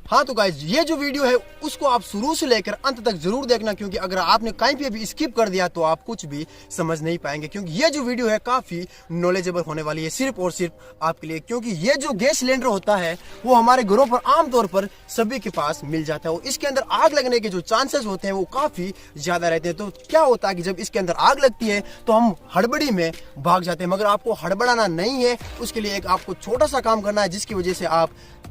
हाँ तो गाइज ये जो वीडियो है उसको आप शुरू से लेकर अंत तक जरूर देखना, क्योंकि अगर आपने कहीं पे भी स्किप कर दिया तो आप कुछ भी समझ नहीं पाएंगे, क्योंकि ये जो वीडियो है काफी नॉलेजेबल होने वाली है सिर्फ और सिर्फ आपके लिए। क्योंकि ये जो गैस सिलेंडर होता है वो हमारे घरों पर आमतौर पर सभी के पास मिल जाता है और इसके अंदर आग लगने के जो चांसेस होते हैं वो काफी ज्यादा रहते हैं। तो क्या होता है कि जब इसके अंदर आग लगती है तो हम हड़बड़ी में भाग जाते हैं, मगर आपको हड़बड़ाना नहीं है। उसके लिए एक आपको छोटा सा काम करना है जिसकी वजह से आप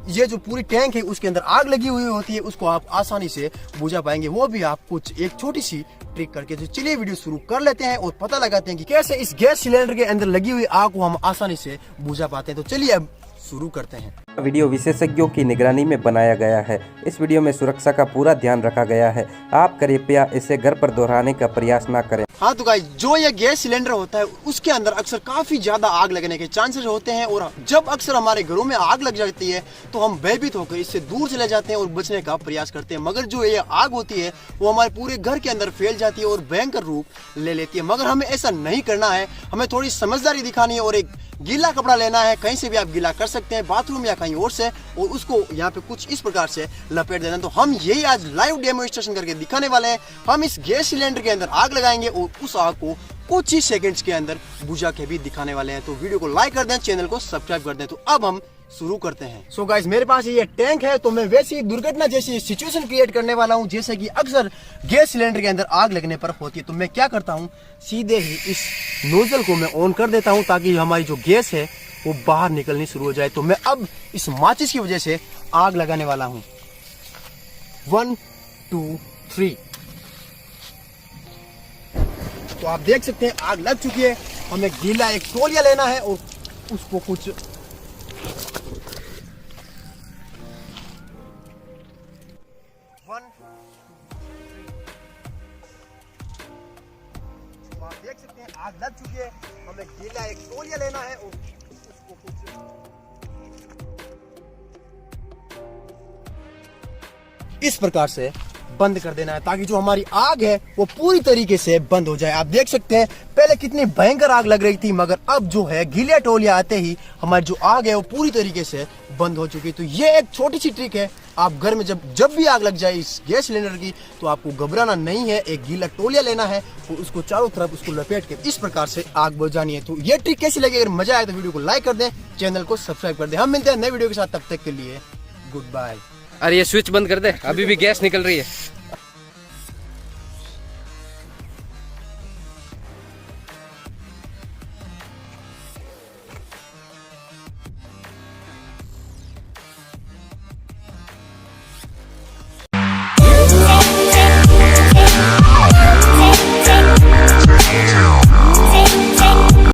ये जो पूरी टैंक है उसके अंदर आग लगी हुई होती है उसको आप आसानी से बुझा पाएंगे, वो भी आप कुछ एक छोटी सी ट्रिक करके। तो चलिए वीडियो शुरू कर लेते हैं और पता लगाते हैं कि कैसे इस गैस सिलेंडर के अंदर लगी हुई आग को हम आसानी से बुझा पाते हैं। तो चलिए अब शुरू करते हैं। वीडियो विशेषज्ञों की निगरानी में बनाया गया है। इस वीडियो में सुरक्षा का पूरा ध्यान रखा गया है। आप कृपया इसे घर पर दोहराने का प्रयास न करें। हाँ तो गाइस जो ये गैस सिलेंडर होता है उसके अंदर अक्सर काफी ज्यादा आग लगने के चांसेस होते हैं और जब अक्सर हमारे घरों में आग लग जाती है तो हम भयभीत होकर इससे दूर चले जाते हैं और बचने का प्रयास करते हैं। मगर जो ये आग होती है वो हमारे पूरे घर के अंदर फैल जाती है और भयंकर रूप ले लेती है। मगर हमें ऐसा नहीं करना है, हमें थोड़ी समझदारी दिखानी है और एक गीला कपड़ा लेना है, कहीं से भी आप गीला कर सकते हैं, बाथरूम या कहीं और से, और उसको यहाँ पे कुछ इस प्रकार से लपेट देना। तो हम यही आज लाइव डेमोन्स्ट्रेशन करके दिखाने वाले हैं। हम इस गैस सिलेंडर के अंदर आग लगाएंगे और उस आग को कुछ ही सेकंड्स के अंदर बुझा के भी दिखाने वाले हैं। तो वीडियो को लाइक कर दें, चैनल को सब्सक्राइब कर दें। तो अब हम शुरू करते हैं। सो गाइस मेरे पास ये टैंक है, तो मैं वैसी एक दुर्घटना जैसी सिचुएशन क्रिएट करने वाला हूँ जैसे कि अक्सर गैस सिलेंडर के अंदर आग लगने पर होती है। तो मैं क्या करता हूँ, सीधे ही इस नोजल को मैं ऑन कर देता हूँ ताकि हमारी जो गैस है वो बाहर निकलनी शुरू हो जाए। तो मैं अब इस माचिस की वजह से आग लगाने वाला हूँ। 1 2 3। तो आप देख सकते हैं आग लग चुकी है। हमें गीला एक तौलिया लेना है और उसको कुछ आप देख सकते हैं आग लग चुकी है। हमें गीला एक तौलिया लेना है और उसको कुछ इस प्रकार से बंद कर देना है ताकि जो हमारी आग है वो पूरी तरीके से बंद हो जाए। आप देख सकते हैं पहले कितनी भयंकर आग लग रही थी, मगर अब जो है गीले टोलिया आते ही हमारी जो आग है वो पूरी तरीके से बंद हो चुकी है। तो ये एक छोटी सी ट्रिक है। आप घर में जब भी आग लग जाए इस गैस सिलेंडर की तो आपको घबराना नहीं है। एक गीला टोलिया लेना है और उसको चारों तरफ उसको लपेट के इस प्रकार से आग बुझानी है। तो ये ट्रिक कैसी लगी? अगर मजा आए तो वीडियो को लाइक कर दें, चैनल को सब्सक्राइब कर दें। हम मिलते हैं नए वीडियो के साथ, तब तक के लिए गुड बाय। अरे ये स्विच बंद कर दे, अभी भी गैस निकल रही है।